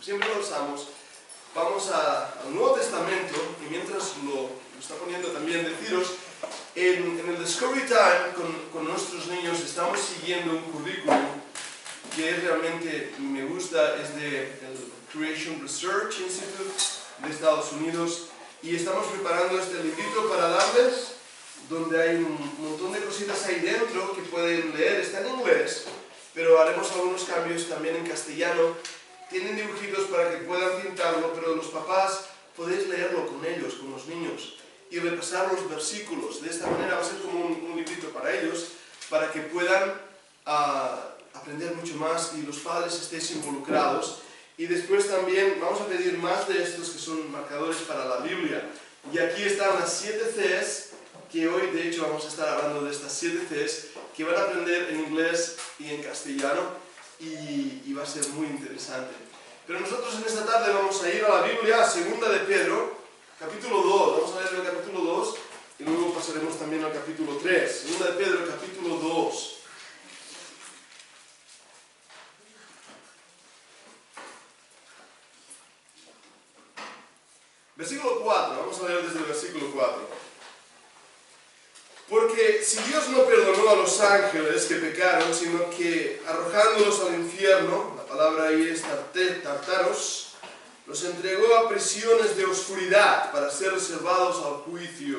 siempre lo usamos, vamos al Nuevo Testamento, y mientras lo está poniendo también, deciros, en el Discovery Time con nuestros niños estamos siguiendo un currículum que realmente me gusta, es del Creation Research Institute de Estados Unidos, y estamos preparando este librito para darles, donde hay un montón de cositas ahí dentro que pueden leer. Está en inglés, pero haremos algunos cambios también en castellano. Tienen dibujitos para que puedan pintarlo, pero los papás podéis leerlo con ellos, con los niños, y repasar los versículos. De esta manera va a ser como un librito para ellos, para que puedan aprender mucho más y los padres estéis involucrados. Y después también vamos a pedir más de estos que son marcadores para la Biblia. Y aquí están las 7 Cs, que hoy de hecho vamos a estar hablando de estas 7 Cs, que van a aprender en inglés y en castellano, y va a ser muy interesante. Pero nosotros en esta tarde vamos a ir a la Biblia, a 2 de Pedro, capítulo 2. Vamos a leer el capítulo 2 y luego pasaremos también al capítulo 3. 2 de Pedro, capítulo 2. Versículo 4, vamos a leer desde el versículo 4. Porque si Dios no perdonó a los ángeles que pecaron, sino que arrojándolos al infierno, la palabra ahí es tartaros, los entregó a prisiones de oscuridad para ser reservados al juicio.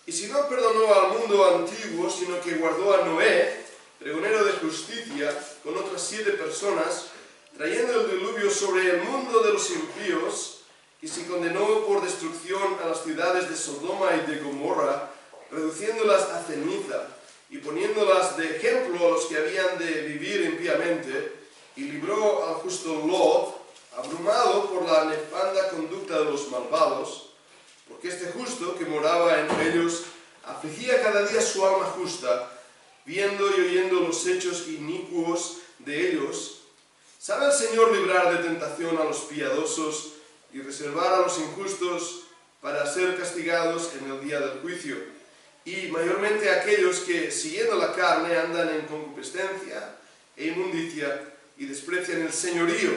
Y si no perdonó al mundo antiguo, sino que guardó a Noé, pregonero de justicia, con otras 7 personas, trayendo el diluvio sobre el mundo de los impíos, y si condenó por destrucción a las ciudades de Sodoma y de Gomorra, reduciéndolas a ceniza y poniéndolas de ejemplo a los que habían de vivir impíamente, y libró al justo Lot, abrumado por la nefanda conducta de los malvados, porque este justo que moraba entre ellos afligía cada día su alma justa, viendo y oyendo los hechos inicuos de ellos. ¿Sabe el Señor librar de tentación a los piadosos y reservar a los injustos para ser castigados en el día del juicio? Y mayormente aquellos que, siguiendo la carne, andan en concupiscencia e inmundicia y desprecian el señorío.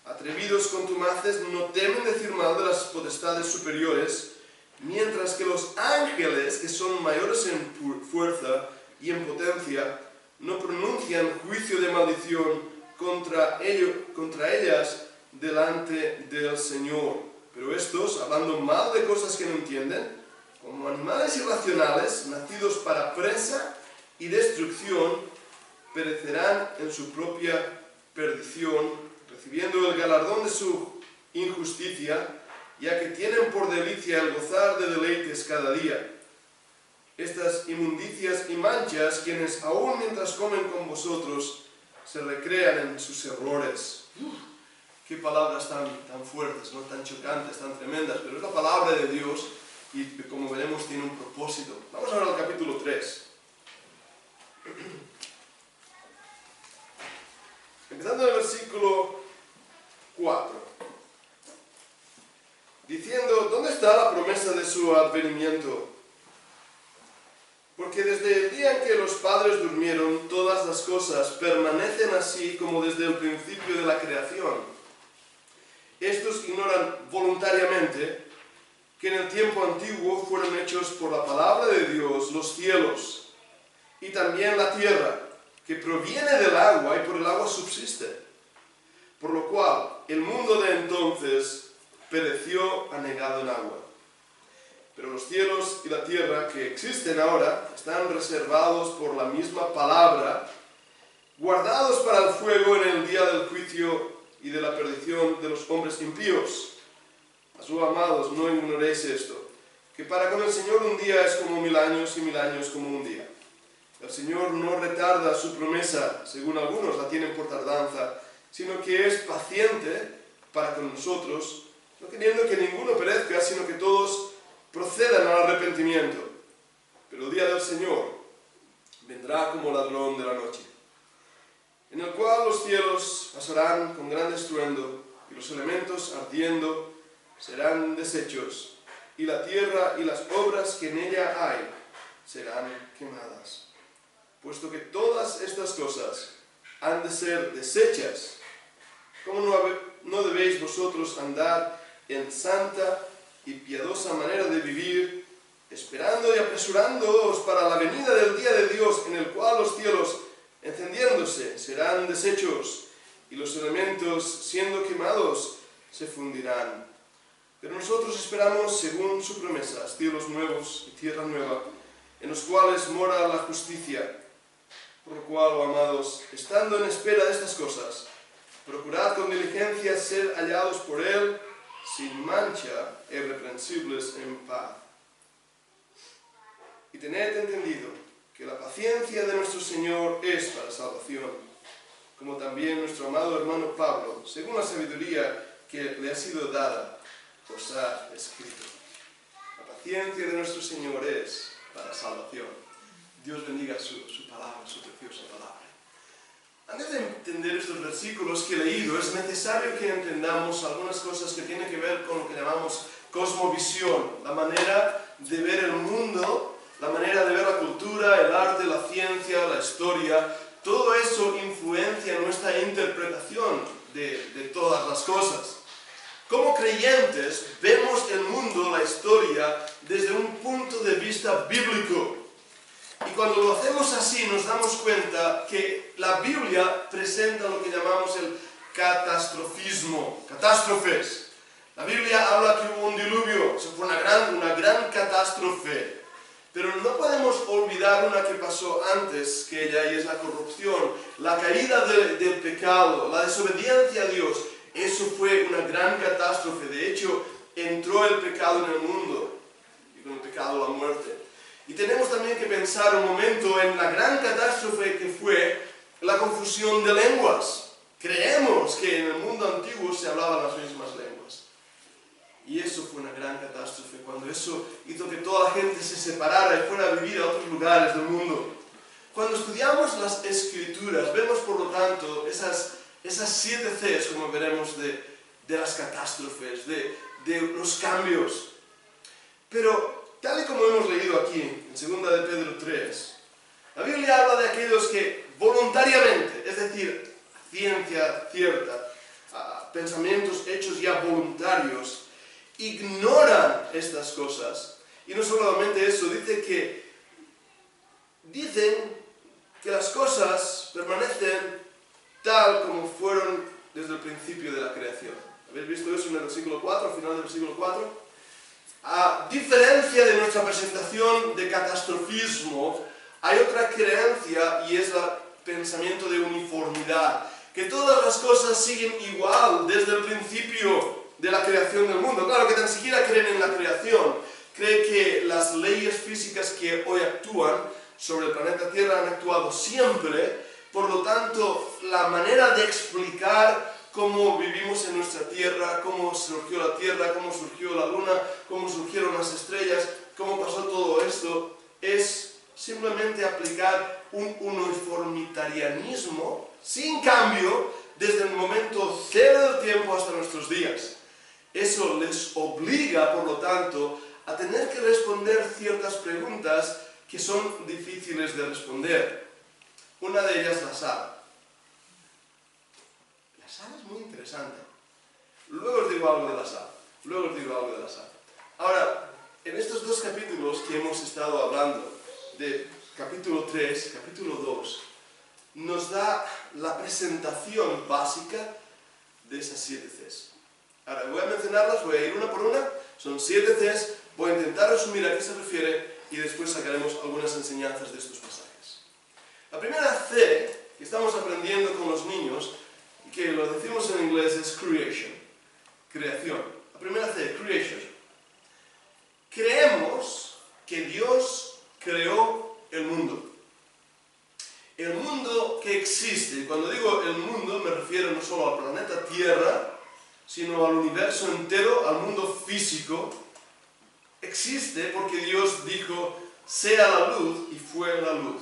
Atrevidos contumaces, no temen decir mal de las potestades superiores, mientras que los ángeles, que son mayores en fuerza y en potencia, no pronuncian juicio de maldición contra ellas delante del Señor. Pero estos, hablando mal de cosas que no entienden, como animales irracionales, nacidos para presa y destrucción, perecerán en su propia perdición, recibiendo el galardón de su injusticia, ya que tienen por delicia el gozar de deleites cada día. Estas inmundicias y manchas, quienes aún mientras comen con vosotros, se recrean en sus errores. Qué palabras tan fuertes, ¿no? Tan chocantes, tan tremendas, pero es la palabra de Dios y, como veremos, tiene un propósito. Vamos ahora al capítulo 3. Empezando en el versículo 4. Diciendo, ¿dónde está la promesa de su advenimiento? Porque desde el día en que los padres durmieron, todas las cosas permanecen así como desde el principio de la creación. Estos ignoran voluntariamente que en el tiempo antiguo fueron hechos por la palabra de Dios los cielos y también la tierra, que proviene del agua y por el agua subsiste. Por lo cual el mundo de entonces pereció anegado en agua. Pero los cielos y la tierra que existen ahora están reservados por la misma palabra, guardados para el fuego en el día del juicio y de la perdición de los hombres impíos. Amados, no ignoréis esto, que para con el Señor un día es como 1000 años y 1000 años como un día. El Señor no retarda su promesa, según algunos la tienen por tardanza, sino que es paciente para con nosotros, no queriendo que ninguno perezca, sino que todos procedan al arrepentimiento. Pero el día del Señor vendrá como ladrón de la noche, en el cual los cielos pasarán con gran estruendo, y los elementos ardiendo serán deshechos, y la tierra y las obras que en ella hay serán quemadas. Puesto que todas estas cosas han de ser deshechas, ¿cómo no debéis vosotros andar en santa y piadosa manera de vivir, esperando y apresurándoos para la venida del día de Dios, en el cual los cielos, encendiéndose, serán deshechos, y los elementos, siendo quemados, se fundirán. Pero nosotros esperamos, según su promesa, cielos nuevos y tierra nueva, en los cuales mora la justicia. Por lo cual, oh amados, estando en espera de estas cosas, procurad con diligencia ser hallados por Él, sin mancha, e irreprensibles en paz. Y tened entendido que la paciencia de nuestro Señor es para salvación, como también nuestro amado hermano Pablo, según la sabiduría que le ha sido dada, os ha escrito. La paciencia de nuestro Señor es para salvación. Dios bendiga su palabra, su preciosa palabra. Antes de entender estos versículos que he leído, es necesario que entendamos algunas cosas que tienen que ver con lo que llamamos cosmovisión, la manera de ver el mundo, la manera de ver la cultura, el arte, la ciencia, la historia. Todo eso influencia nuestra interpretación de todas las cosas. Como creyentes, vemos el mundo, la historia, desde un punto de vista bíblico. Y cuando lo hacemos así, nos damos cuenta que la Biblia presenta lo que llamamos el catastrofismo, catástrofes. La Biblia habla que hubo un diluvio, eso fue una gran catástrofe. Pero no podemos olvidar una que pasó antes que ella, y es la corrupción, la caída del pecado, la desobediencia a Dios. Eso fue una gran catástrofe. De hecho, entró el pecado en el mundo, y con el pecado la muerte. Y tenemos también que pensar un momento en la gran catástrofe que fue la confusión de lenguas. Creemos que en el mundo antiguo se hablaban las mismas lenguas. Y eso fue una gran catástrofe, cuando eso hizo que toda la gente se separara y fuera a vivir a otros lugares del mundo. Cuando estudiamos las Escrituras, vemos por lo tanto esas 7 Cs, como veremos, de las catástrofes, de los cambios. Pero, tal y como hemos leído aquí, en 2 de Pedro 3, la Biblia habla de aquellos que voluntariamente, es decir, ciencia cierta, pensamientos hechos ya voluntarios, ignoran estas cosas. Y no solamente eso, dicen que las cosas permanecen tal como fueron desde el principio de la creación. ¿Habéis visto eso en el versículo 4, al final del versículo 4? A diferencia de nuestra presentación de catastrofismo, hay otra creencia, y es el pensamiento de uniformidad, que todas las cosas siguen igual desde el principio de la creación del mundo. Claro, que tan siquiera creen en la creación, creen que las leyes físicas que hoy actúan sobre el planeta Tierra han actuado siempre. Por lo tanto, la manera de explicar cómo vivimos en nuestra Tierra, cómo surgió la Tierra, cómo surgió la Luna, cómo surgieron las estrellas, cómo pasó todo esto, es simplemente aplicar un uniformitarianismo sin cambio desde el momento cero del tiempo hasta nuestros días. Eso les obliga, por lo tanto, a tener que responder ciertas preguntas que son difíciles de responder. Una de ellas, la sal. La sal es muy interesante. Luego os digo algo de la sal. Ahora, en estos 2 capítulos que hemos estado hablando, de capítulo 3, capítulo 2, nos da la presentación básica de esas 7 Cs. Ahora, voy a mencionarlas, voy a ir una por una. Son 7 Cs, voy a intentar resumir a qué se refiere y después sacaremos algunas enseñanzas de estos pasajes. La primera C que estamos aprendiendo con los niños, y que lo decimos en inglés, es creation, creación. La primera C, creation. Creemos que Dios creó el mundo. El mundo que existe, cuando digo el mundo me refiero no solo al planeta Tierra, sino al universo entero, al mundo físico. Existe porque Dios dijo, sea la luz, y fue la luz.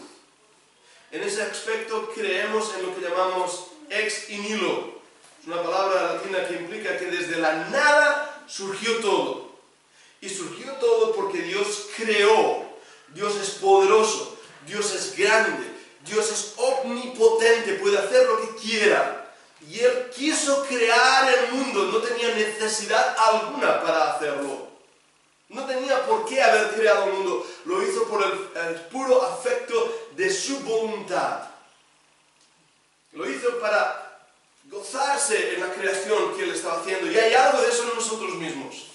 En ese aspecto creemos en lo que llamamos ex nihilo. Es una palabra latina que implica que desde la nada surgió todo. Y surgió todo porque Dios creó. Dios es poderoso, Dios es grande, Dios es omnipotente, puede hacer lo que quiera. Y Él quiso crear el mundo, no tenía necesidad alguna para hacerlo. No tenía por qué haber creado el mundo. Lo hizo por el puro afecto de su voluntad. Lo hizo para gozarse en la creación que Él estaba haciendo. Y hay algo de eso en nosotros mismos.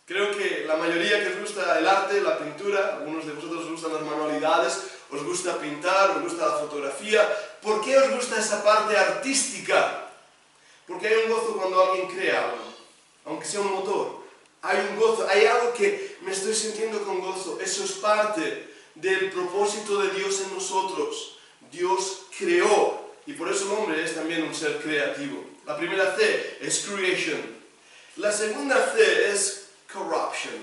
Creo que la mayoría que os gusta el arte, la pintura, algunos de vosotros os gustan las manualidades, os gusta pintar, os gusta la fotografía. ¿Por qué os gusta esa parte artística? Porque hay un gozo cuando alguien crea algo, aunque sea un motor. Hay un gozo, hay algo que me estoy sintiendo con gozo. Eso es parte del propósito de Dios en nosotros. Dios creó, y por eso el hombre es también un ser creativo. La primera C es creation. La segunda C es corruption.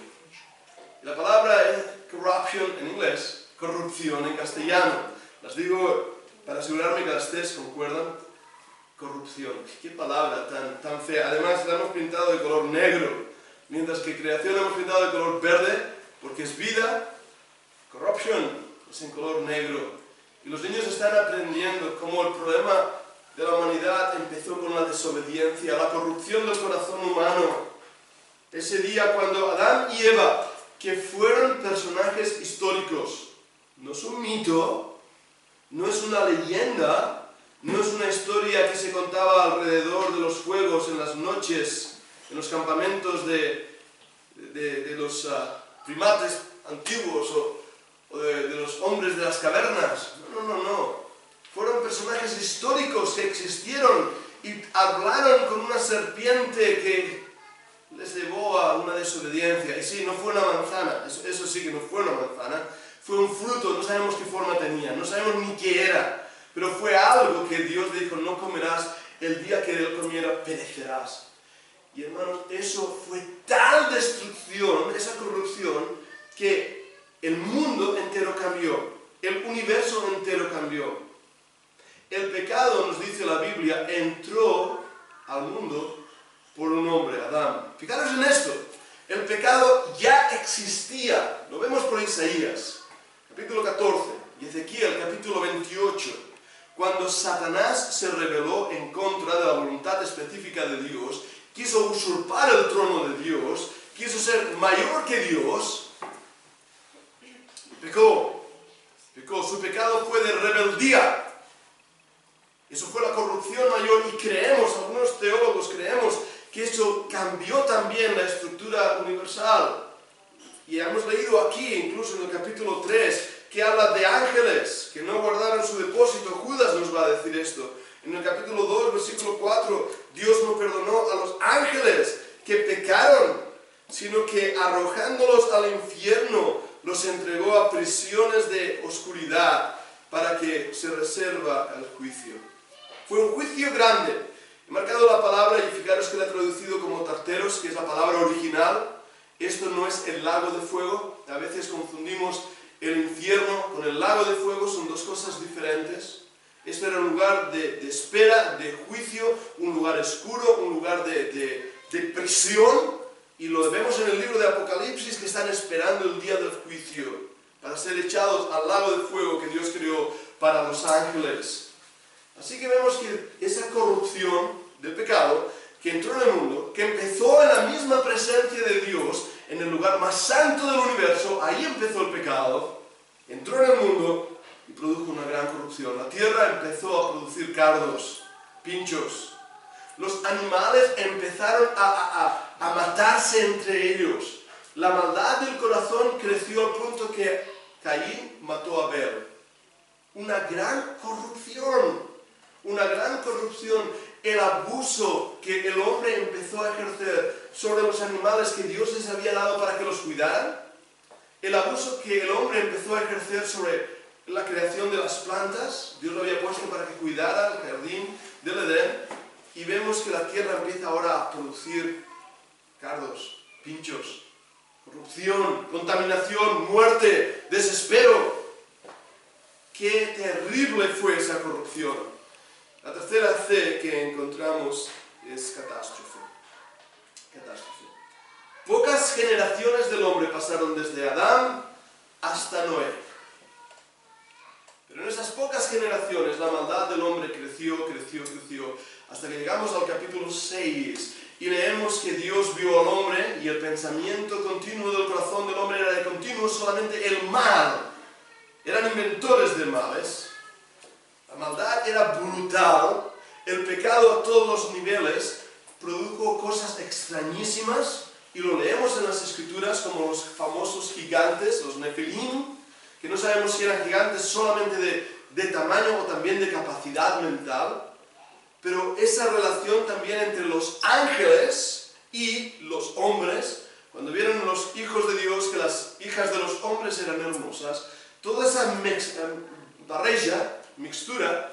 La palabra es corruption en inglés, corrupción en castellano. Las digo para asegurarme que las T's concuerdan. Corrupción. Qué palabra tan fea. Además la hemos pintado de color negro. Mientras que creación hemos pintado de color verde, porque es vida. Corruption es en color negro. Y los niños están aprendiendo cómo el problema de la humanidad empezó con la desobediencia, la corrupción del corazón humano. Ese día cuando Adán y Eva, que fueron personajes históricos, no es un mito, no es una leyenda, no es una historia que se contaba alrededor de los fuegos en las noches, en los campamentos de los primates antiguos o de los hombres de las cavernas. No. Fueron personajes históricos que existieron y hablaron con una serpiente que les llevó a una desobediencia. Y sí, no fue una manzana, eso sí que no fue una manzana, fue un fruto, no sabemos qué forma tenía, no sabemos ni qué era, pero fue algo que Dios dijo, no comerás, el día que de él comiera perecerás. Y hermanos, eso fue tal destrucción, esa corrupción, que el mundo entero cambió, el universo entero cambió. El pecado, nos dice la Biblia, entró al mundo por un hombre, Adán. Fijaros en esto, el pecado ya existía, lo vemos por Isaías, capítulo 14, y Ezequiel, capítulo 28, cuando Satanás se rebeló en contra de la voluntad específica de Dios, quiso usurpar el trono de Dios, quiso ser mayor que Dios, pecó. Su pecado fue de rebeldía. Eso fue la corrupción mayor y creemos, algunos teólogos creemos, que eso cambió también la estructura universal. Y hemos leído aquí, incluso en el capítulo 3, que habla de ángeles que no guardaron su depósito. Judas nos va a decir esto. En el capítulo 2, versículo 4, Dios no perdonó a los ángeles que pecaron, sino que arrojándolos al infierno, los entregó a prisiones de oscuridad para que se reserva el juicio. Fue un juicio grande. He marcado la palabra y fijaros que la he traducido como tarteros, que es la palabra original. Esto no es el lago de fuego. A veces confundimos el infierno con el lago de fuego, son dos cosas diferentes. Esto era un lugar de espera, de juicio, un lugar oscuro, un lugar de prisión. Y lo vemos en el libro de Apocalipsis, que están esperando el día del juicio para ser echados al lago de fuego que Dios creó para los ángeles. Así que vemos que esa corrupción del pecado que entró en el mundo, que empezó en la misma presencia de Dios, en el lugar más santo del universo, ahí empezó el pecado, entró en el mundo y produjo una gran corrupción. La tierra empezó a producir cardos, pinchos. Los animales empezaron a matarse entre ellos. La maldad del corazón creció al punto que Caín mató a Abel. Una gran corrupción. Una gran corrupción, el abuso que el hombre empezó a ejercer sobre los animales que Dios les había dado para que los cuidaran, el abuso que el hombre empezó a ejercer sobre la creación de las plantas, Dios lo había puesto para que cuidara el jardín del Edén, y vemos que la tierra empieza ahora a producir cardos, pinchos, corrupción, contaminación, muerte, desespero. ¡Qué terrible fue esa corrupción! La tercera C que encontramos es catástrofe. Catástrofe. Pocas generaciones del hombre pasaron desde Adán hasta Noé. Pero en esas pocas generaciones la maldad del hombre creció, hasta que llegamos al capítulo 6. y leemos que Dios vio al hombre y el pensamiento continuo del corazón del hombre era de continuo solamente el mal. Eran inventores de males. La maldad era brutal. El pecado a todos los niveles produjo cosas extrañísimas y lo leemos en las escrituras como los famosos gigantes, los Nefilim, que no sabemos si eran gigantes solamente de tamaño o también de capacidad mental. Pero esa relación también entre los ángeles y los hombres, cuando vieron los hijos de Dios que las hijas de los hombres eran hermosas, toda esa mixtura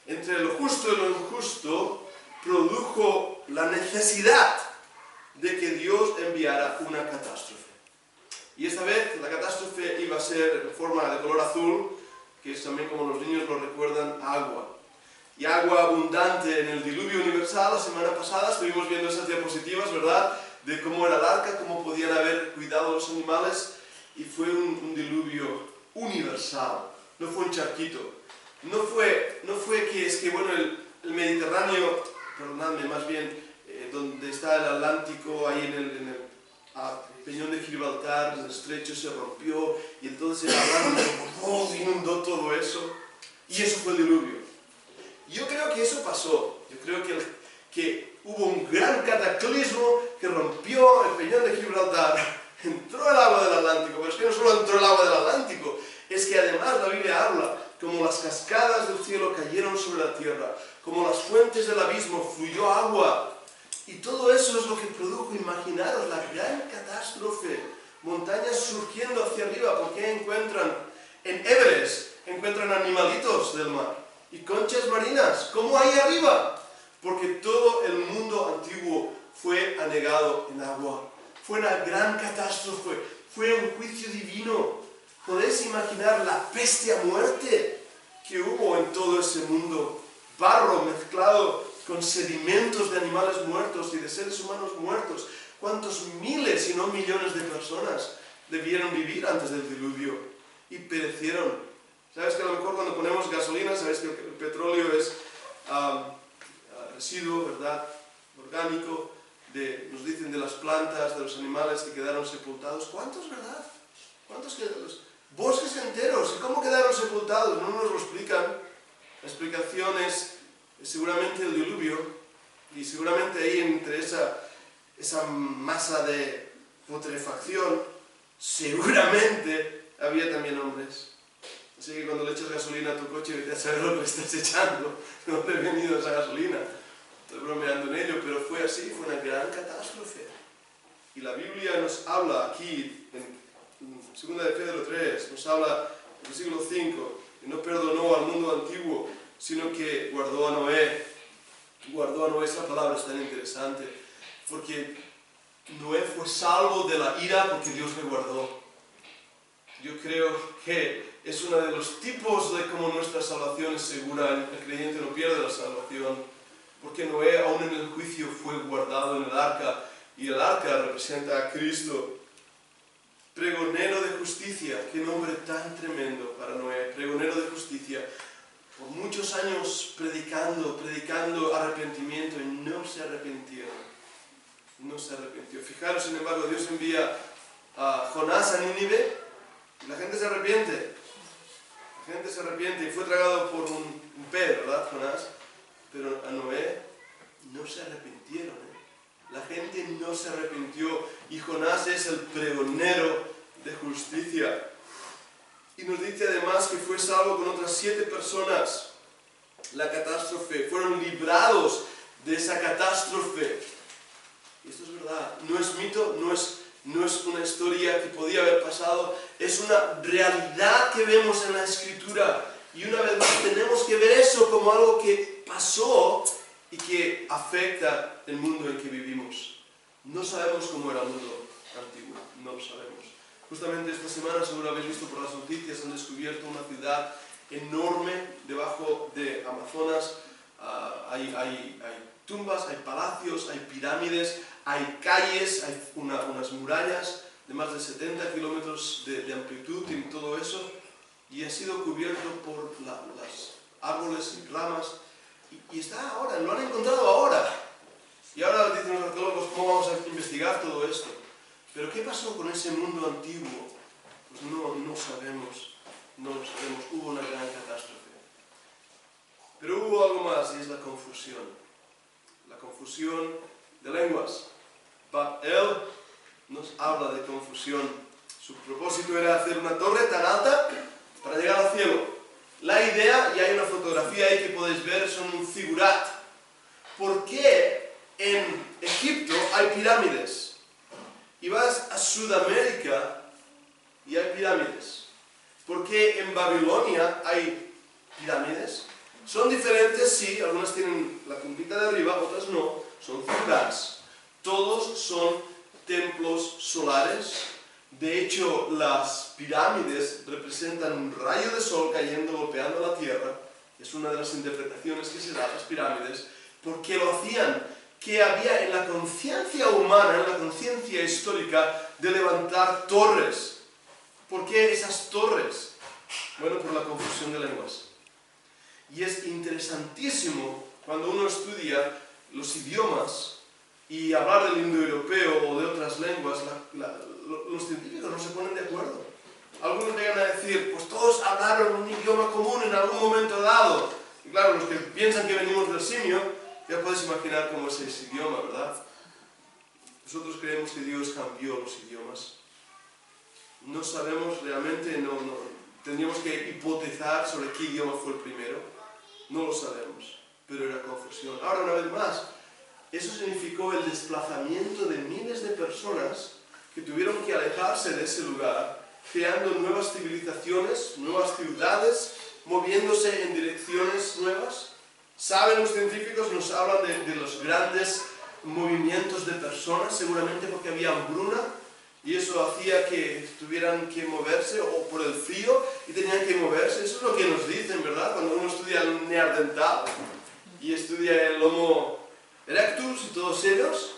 entre lo justo y lo injusto produjo la necesidad de que Dios enviara una catástrofe. Y esta vez la catástrofe iba a ser en forma de color azul, que es también como los niños lo recuerdan, agua. Y agua abundante en el diluvio universal. La semana pasada estuvimos viendo esas diapositivas, ¿verdad? De cómo era el arca, cómo podían haber cuidado los animales. Y fue un diluvio universal, no fue un charquito. No fue que es que, bueno, el Mediterráneo, perdonadme, más bien, donde está el Atlántico, ahí en el Peñón de Gibraltar, el estrecho se rompió, y entonces el Atlántico inundó todo eso. Y eso fue el diluvio. Yo creo que eso pasó. Yo creo que hubo un gran cataclismo que rompió el Peñón de Gibraltar. Entró el agua del Atlántico, pero es que no solo entró el agua del Atlántico, es que además la Biblia habla como las cascadas del cielo cayeron sobre la tierra, como las fuentes del abismo fluyó agua. Y todo eso es lo que produjo, imaginaros, la gran catástrofe. Montañas surgiendo hacia arriba, porque encuentran en Everest, encuentran animalitos del mar. Y conchas marinas, ¿cómo hay arriba? Porque todo el mundo antiguo fue anegado en agua. Fue una gran catástrofe, fue un juicio divino. ¿Podéis imaginar la peste a muerte que hubo en todo ese mundo? Barro mezclado con sedimentos de animales muertos y de seres humanos muertos. ¿Cuántos miles y no millones de personas debieron vivir antes del diluvio? Y perecieron. ¿Sabes que a lo mejor cuando ponemos gasolina, sabes que el petróleo es residuo, ¿verdad? Orgánico, nos dicen de las plantas, de los animales que quedaron sepultados. ¿Cuántos, verdad? ¿Cuántos quedaron? Bosques enteros. ¿Y cómo quedaron sepultados? No nos lo explican. La explicación es seguramente el diluvio. Y seguramente ahí entre esa masa de putrefacción, seguramente había también hombres. Así que cuando le echas gasolina a tu coche, vete a saber lo que estás echando. No he venido esa gasolina. Estoy bromeando en ello, pero fue así, fue una gran catástrofe. Y la Biblia nos habla aquí, en 2 de Pedro 3, nos habla en el versículo 5, que no perdonó al mundo antiguo, sino que guardó a Noé. Guardó a Noé, esa palabra es tan interesante, porque Noé fue salvo de la ira porque Dios le guardó. Yo creo que es uno de los tipos de cómo nuestra salvación es segura. El creyente no pierde la salvación, porque Noé aún en el juicio fue guardado en el arca, y el arca representa a Cristo. Pregonero de justicia, qué nombre tan tremendo para Noé, pregonero de justicia. Por muchos años predicando arrepentimiento, y no se arrepintieron. No se arrepintió. Fijaros, sin embargo, Dios envía a Jonás a Nínive, y la gente se arrepiente. La gente se arrepiente y fue tragado por un pez, ¿verdad, Jonás? Pero a Noé no se arrepintieron. La gente no se arrepintió y Jonás es el pregonero de justicia. Y nos dice además que fue salvo con otras 7 personas. La catástrofe, fueron librados de esa catástrofe. Y esto es verdad, no es mito, no es una historia que podía haber pasado, es una realidad que vemos en la Escritura. Y una vez más tenemos que ver eso como algo que pasó y que afecta el mundo en que vivimos. No sabemos cómo era el mundo antiguo, no lo sabemos. Justamente esta semana, seguro habéis visto por las noticias, han descubierto una ciudad enorme debajo de Amazonas. Hay tumbas, hay palacios, hay pirámides, hay calles, hay unas murallas de más de 70 kilómetros de amplitud y todo eso, y ha sido cubierto por los árboles y ramas, y está ahora, lo han encontrado ahora. Y ahora dicen los arqueólogos investigar todo esto. Pero ¿qué pasó con ese mundo antiguo? Pues no sabemos, hubo una gran catástrofe. Pero hubo algo más y es la confusión de lenguas. Él nos habla de confusión. Su propósito era hacer una torre tan alta para llegar al cielo. La idea, y hay una fotografía ahí que podéis ver, son un figurat. ¿Por qué en Egipto hay pirámides? Y vas a Sudamérica y hay pirámides. ¿Por qué en Babilonia hay pirámides? Son diferentes, sí, algunas tienen la puntita de arriba, otras no, son figurats. Todos son templos solares. De hecho, las pirámides representan un rayo de sol cayendo, golpeando la tierra. Es una de las interpretaciones que se da a las pirámides. Porque lo hacían, que había en la conciencia humana, en la conciencia histórica, de levantar torres. ¿Por qué esas torres? Bueno, por la confusión de lenguas. Y es interesantísimo cuando uno estudia los idiomas y hablar del indoeuropeo o de otras lenguas, los científicos no se ponen de acuerdo. Algunos llegan a decir, pues todos hablaron un idioma común en algún momento dado. Y claro, los que piensan que venimos del simio, ya puedes imaginar cómo es ese idioma, ¿verdad? Nosotros creemos que Dios cambió los idiomas. No sabemos realmente, tendríamos que hipotezar sobre qué idioma fue el primero. No lo sabemos, pero era confusión. Ahora, una vez más, eso significó el desplazamiento de miles de personas que tuvieron que alejarse de ese lugar, creando nuevas civilizaciones, nuevas ciudades, moviéndose en direcciones nuevas. Saben los científicos, nos hablan de los grandes movimientos de personas, seguramente porque había hambruna, y eso hacía que tuvieran que moverse, o por el frío, y tenían que moverse. Eso es lo que nos dicen, ¿verdad? Cuando uno estudia el neandertal y estudia el Homo erectus y todos ellos.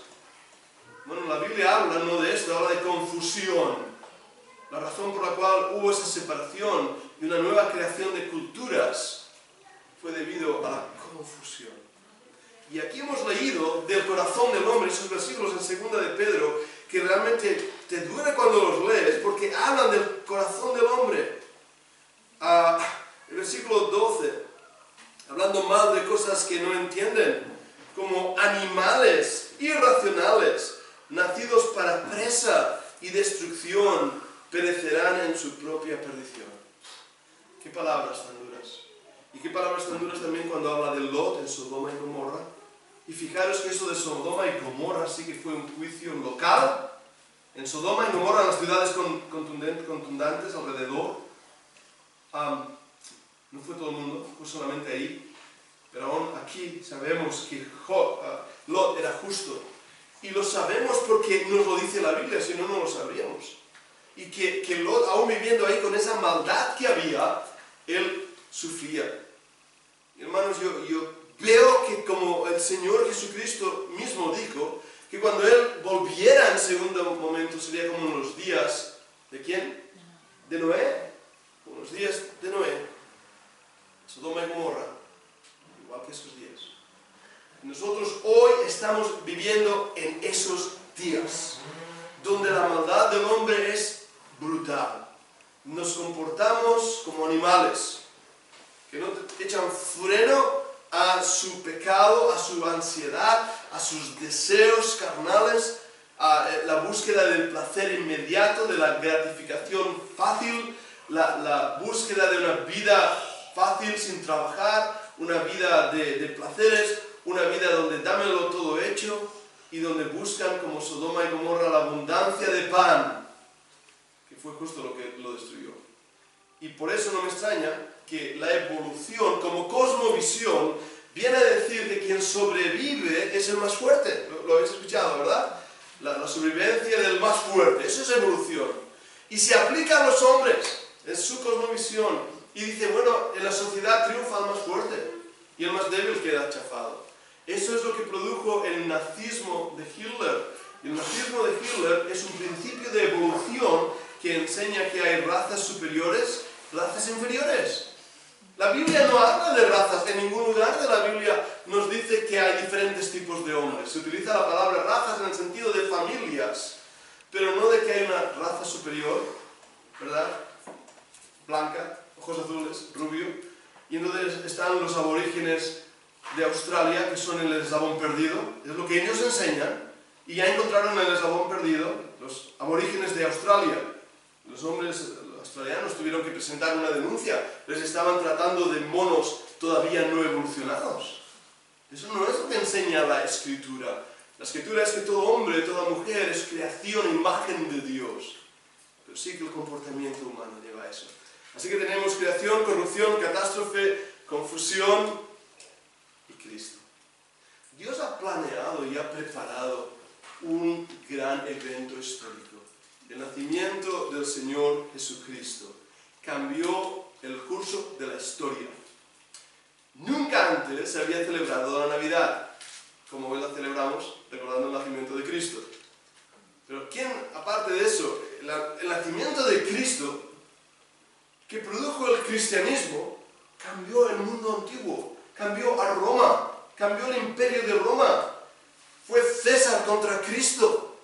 Bueno, la Biblia habla no de esto, habla de confusión. La razón por la cual hubo esa separación y una nueva creación de culturas fue debido a la confusión. Y aquí hemos leído del corazón del hombre, esos versículos en 2 de Pedro, que realmente te duele cuando los lees, porque hablan del corazón del hombre. El versículo 12, hablando mal de cosas que no entienden, como animales irracionales, nacidos para presa y destrucción, perecerán en su propia perdición. Qué palabras tan duras. Y qué palabras tan duras también cuando habla de Lot en Sodoma y Gomorra. Y fijaros que eso de Sodoma y Gomorra sí que fue un juicio local. En Sodoma y Gomorra, en las ciudades contundentes alrededor, no fue todo el mundo, fue solamente ahí. Pero aún aquí sabemos que Lot era justo. Y lo sabemos porque nos lo dice la Biblia, si no, no lo sabríamos. Y que Lot, aún viviendo ahí con esa maldad que había, él sufría. Y hermanos, yo veo que como el Señor Jesucristo mismo dijo, que cuando Él volviera en segundo momento sería como los días, ¿de quién? De Noé. Como los días de Noé. Sodoma y Gomorra. Igual que esos días. Nosotros hoy estamos viviendo en esos días, donde la maldad del hombre es brutal. Nos comportamos como animales, que no echan freno a su pecado, a su ansiedad, a sus deseos carnales, a la búsqueda del placer inmediato, de la gratificación fácil, la búsqueda de una vida fácil sin trabajar, una vida de placeres, una vida donde dámelo todo hecho, y donde buscan como Sodoma y Gomorra la abundancia de pan, que fue justo lo que lo destruyó. Y por eso no me extraña que la evolución como cosmovisión viene a decir que quien sobrevive es el más fuerte. Lo habéis escuchado, ¿verdad? La sobrevivencia del más fuerte, eso es evolución. Y se aplica a los hombres, es su cosmovisión. Y dice, bueno, en la sociedad triunfa el más fuerte y el más débil queda chafado. Eso es lo que produjo el nazismo de Hitler. Y el nazismo de Hitler es un principio de evolución que enseña que hay razas superiores, razas inferiores. La Biblia no habla de razas, en ningún lugar de la Biblia nos dice que hay diferentes tipos de hombres. Se utiliza la palabra razas en el sentido de familia. mitologías, pero no de que hay una raza superior, ¿verdad? Blanca, ojos azules, rubio, y entonces están los aborígenes de Australia, que son el eslabón perdido, es lo que ellos enseñan, y ya encontraron el eslabón perdido, los aborígenes de Australia. Los hombres australianos tuvieron que presentar una denuncia, les estaban tratando de monos todavía no evolucionados. Eso no es lo que enseña la Escritura. La Escritura es que todo hombre, toda mujer es creación, imagen de Dios. Pero sí que el comportamiento humano lleva a eso. Así que tenemos creación, corrupción, catástrofe, confusión y Cristo. Dios ha planeado y ha preparado un gran evento histórico. El nacimiento del Señor Jesucristo cambió el curso de la historia. Nunca antes se había celebrado la Navidad, como hoy la celebramos recordando el nacimiento de Cristo. Pero ¿quién, aparte de eso, el nacimiento de Cristo, que produjo el cristianismo, cambió el mundo antiguo, cambió a Roma, cambió el imperio de Roma? Fue César contra Cristo,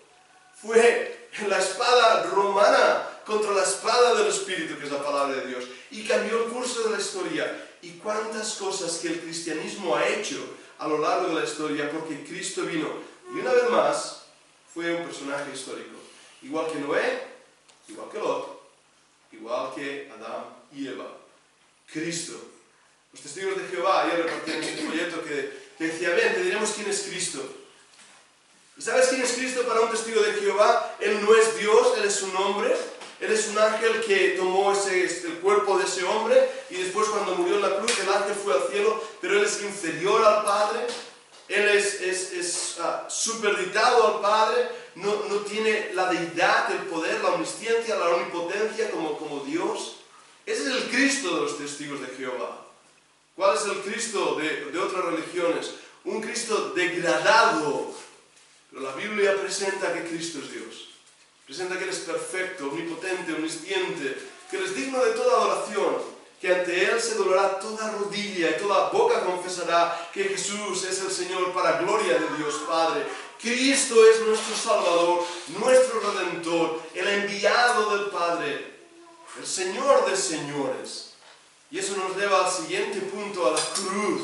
fue la espada romana contra la espada del Espíritu, que es la palabra de Dios, y cambió el curso de la historia. Y cuántas cosas que el cristianismo ha hecho a lo largo de la historia, porque Cristo vino. Y una vez más, fue un personaje histórico. Igual que Noé, igual que Lot, igual que Adán y Eva. Cristo. Los testigos de Jehová ayer repartían este folleto que decía, ven, te diremos quién es Cristo. ¿Y sabes quién es Cristo para un testigo de Jehová? Él no es Dios, Él es un hombre. Él es un ángel que tomó el cuerpo de ese hombre y después cuando murió en la cruz el ángel fue al cielo, pero Él es inferior al Padre. Él es superditado al Padre, no tiene la deidad, el poder, la omnisciencia, la omnipotencia como Dios. Ese es el Cristo de los testigos de Jehová. ¿Cuál es el Cristo de otras religiones? Un Cristo degradado. Pero la Biblia presenta que Cristo es Dios. Presenta que Él es perfecto, omnipotente, omnisciente, que Él es digno de toda adoración, que ante Él se doblará toda rodilla y toda boca confesará que Jesús es el Señor para gloria de Dios Padre. Cristo es nuestro Salvador, nuestro Redentor, el enviado del Padre, el Señor de señores. Y eso nos lleva al siguiente punto, a la cruz.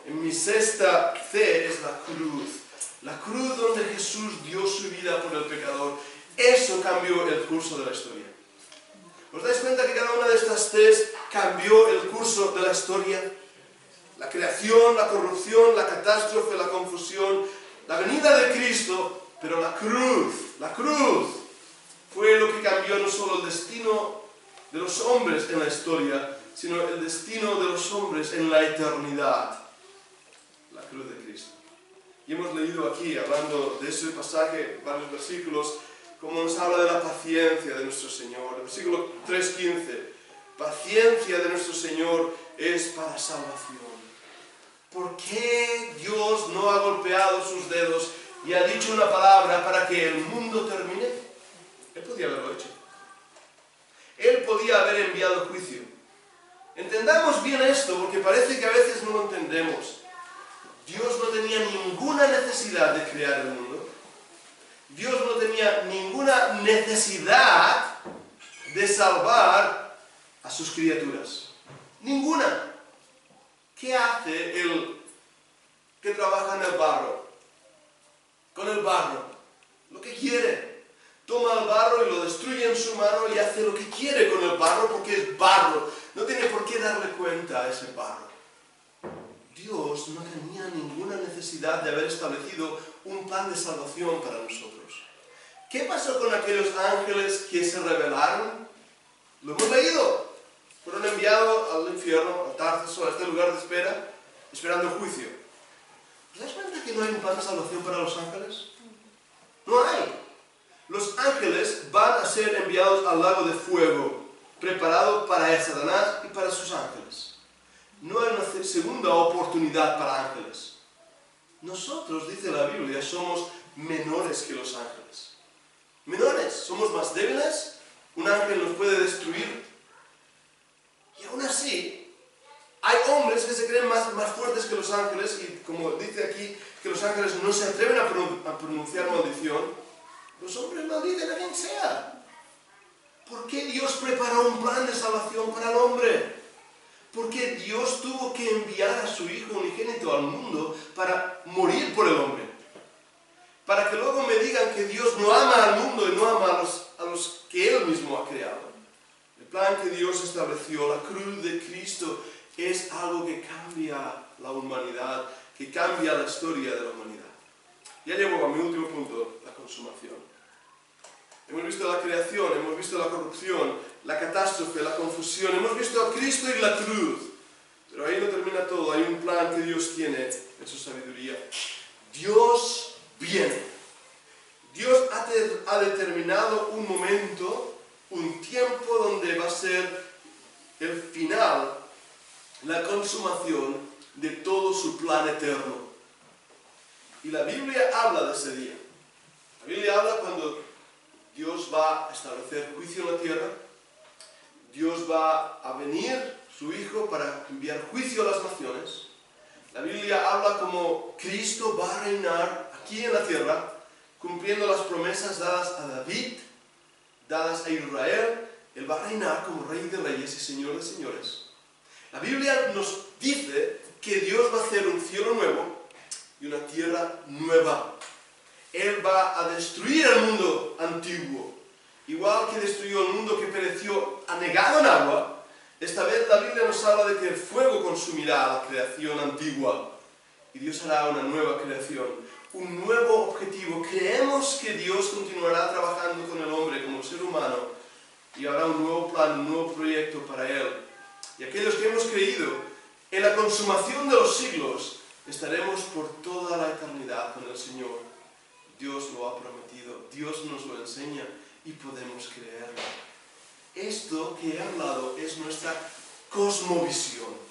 En mi sexta C es la cruz. La cruz donde Jesús dio su vida por el pecador. Eso cambió el curso de la historia. ¿Os dais cuenta que cada una de estas Cs cambió el curso de la historia? La creación, la corrupción, la catástrofe, la confusión, la venida de Cristo, pero la cruz fue lo que cambió no solo el destino de los hombres en la historia, sino el destino de los hombres en la eternidad. La cruz de Cristo. Y hemos leído aquí, hablando de ese pasaje, varios versículos, como nos habla de la paciencia de nuestro Señor. El versículo 3:15, paciencia de nuestro Señor es para salvación. ¿Por qué Dios no ha golpeado sus dedos y ha dicho una palabra para que el mundo termine? Él podía haberlo hecho. Él podía haber enviado juicio. Entendamos bien esto, porque parece que a veces no lo entendemos. Dios no tenía ninguna necesidad de crear el mundo. Dios no tenía ninguna necesidad de salvar a sus criaturas. Ninguna. ¿Qué hace el que trabaja en el barro? Con el barro. Lo que quiere. Toma el barro y lo destruye en su mano y hace lo que quiere con el barro porque es barro. No tiene por qué darle cuenta a ese barro. Dios no tenía ninguna necesidad de haber establecido un plan de salvación para nosotros. ¿Qué pasó con aquellos ángeles que se rebelaron? Lo hemos leído. Fueron enviados al infierno, a Tarso, a este lugar de espera, esperando el juicio. ¿Os dais cuenta que no hay un plan de salvación para los ángeles? No hay. Los ángeles van a ser enviados al lago de fuego, preparado para Satanás y para sus ángeles. No hay una segunda oportunidad para ángeles. Nosotros, dice la Biblia, somos menores que los ángeles. Menores, somos más débiles, un ángel nos puede destruir. Y aún así, hay hombres que se creen más fuertes que los ángeles, y como dice aquí, que los ángeles no se atreven a pronunciar maldición. los hombres maldicen a quien sea. ¿Por qué Dios preparó un plan de salvación para el hombre? Porque Dios tuvo que enviar a su Hijo unigénito al mundo para morir por el hombre. Para que luego me digan que Dios no ama al mundo y no ama a los que Él mismo ha creado. El plan que Dios estableció, la cruz de Cristo, es algo que cambia la humanidad, que cambia la historia de la humanidad. Ya llego a mi último punto, la consumación. Hemos visto la creación, hemos visto la corrupción, la catástrofe, la confusión, hemos visto a Cristo y la cruz. Pero ahí no termina todo, hay un plan que Dios tiene en su sabiduría. Dios viene. Dios ha determinado un momento, un tiempo donde va a ser el final, la consumación de todo su plan eterno. Y la Biblia habla de ese día. La Biblia habla cuando Dios va a establecer juicio en la tierra. Dios va a venir, su Hijo, para enviar juicio a las naciones. La Biblia habla como Cristo va a reinar aquí en la tierra, cumpliendo las promesas dadas a David, dadas a Israel. Él va a reinar como Rey de Reyes y Señor de Señores. La Biblia nos dice que Dios va a hacer un cielo nuevo y una tierra nueva. Él va a destruir el mundo antiguo. Igual que destruyó el mundo que pereció anegado en agua, esta vez la Biblia nos habla de que el fuego consumirá la creación antigua. Y Dios hará una nueva creación, un nuevo objetivo. Creemos que Dios continuará trabajando con el hombre como ser humano y habrá un nuevo plan, un nuevo proyecto para él. Y aquellos que hemos creído en la consumación de los siglos, estaremos por toda la eternidad con el Señor. Dios lo ha prometido, Dios nos lo enseña y podemos creerlo. Esto que he hablado es nuestra cosmovisión.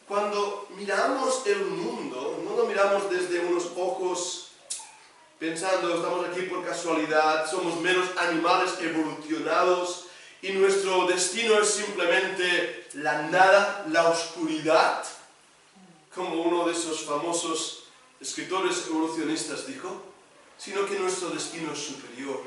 Cuando miramos el mundo, no lo miramos desde unos ojos pensando, estamos aquí por casualidad, somos meros animales evolucionados y nuestro destino es simplemente la nada, la oscuridad, como uno de esos famosos escritores evolucionistas dijo, sino que nuestro destino es superior.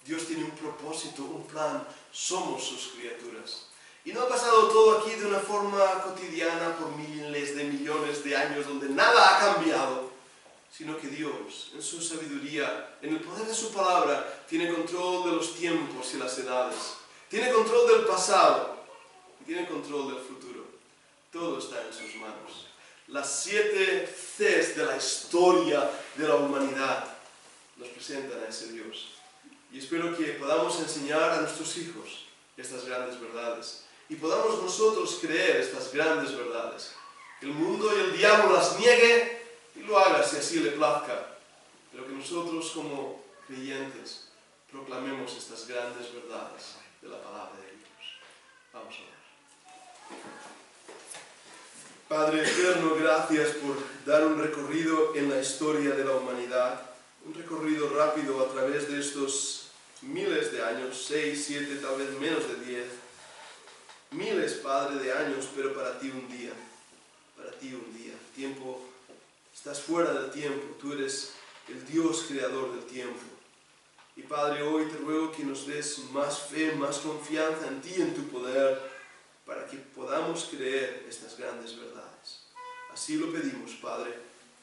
Dios tiene un propósito, un plan, somos sus criaturas. Y no ha pasado todo aquí de una forma cotidiana por miles de millones de años donde nada ha cambiado, sino que Dios, en su sabiduría, en el poder de su palabra, tiene control de los tiempos y las edades, tiene control del pasado y tiene control del futuro. Todo está en sus manos. Las 7 Cs de la historia de la humanidad nos presentan a ese Dios. Y espero que podamos enseñar a nuestros hijos estas grandes verdades y podamos nosotros creer estas grandes verdades. Que el mundo y el diablo las niegue y lo haga si así le plazca, pero que nosotros como creyentes proclamemos estas grandes verdades de la palabra de Dios. Vamos a orar. Padre eterno, gracias por dar un recorrido en la historia de la humanidad, un recorrido rápido a través de estos miles de años, 6, 7, tal vez menos de 10. Miles, Padre, de años, pero para ti un día. Para ti un día. Tiempo, estás fuera del tiempo, tú eres el Dios creador del tiempo. Y Padre, hoy te ruego que nos des más fe, más confianza en ti, en tu poder, para que podamos creer estas grandes verdades. Así lo pedimos, Padre,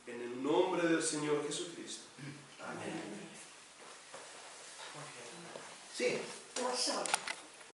en el nombre del Señor Jesucristo. Amén. Sí.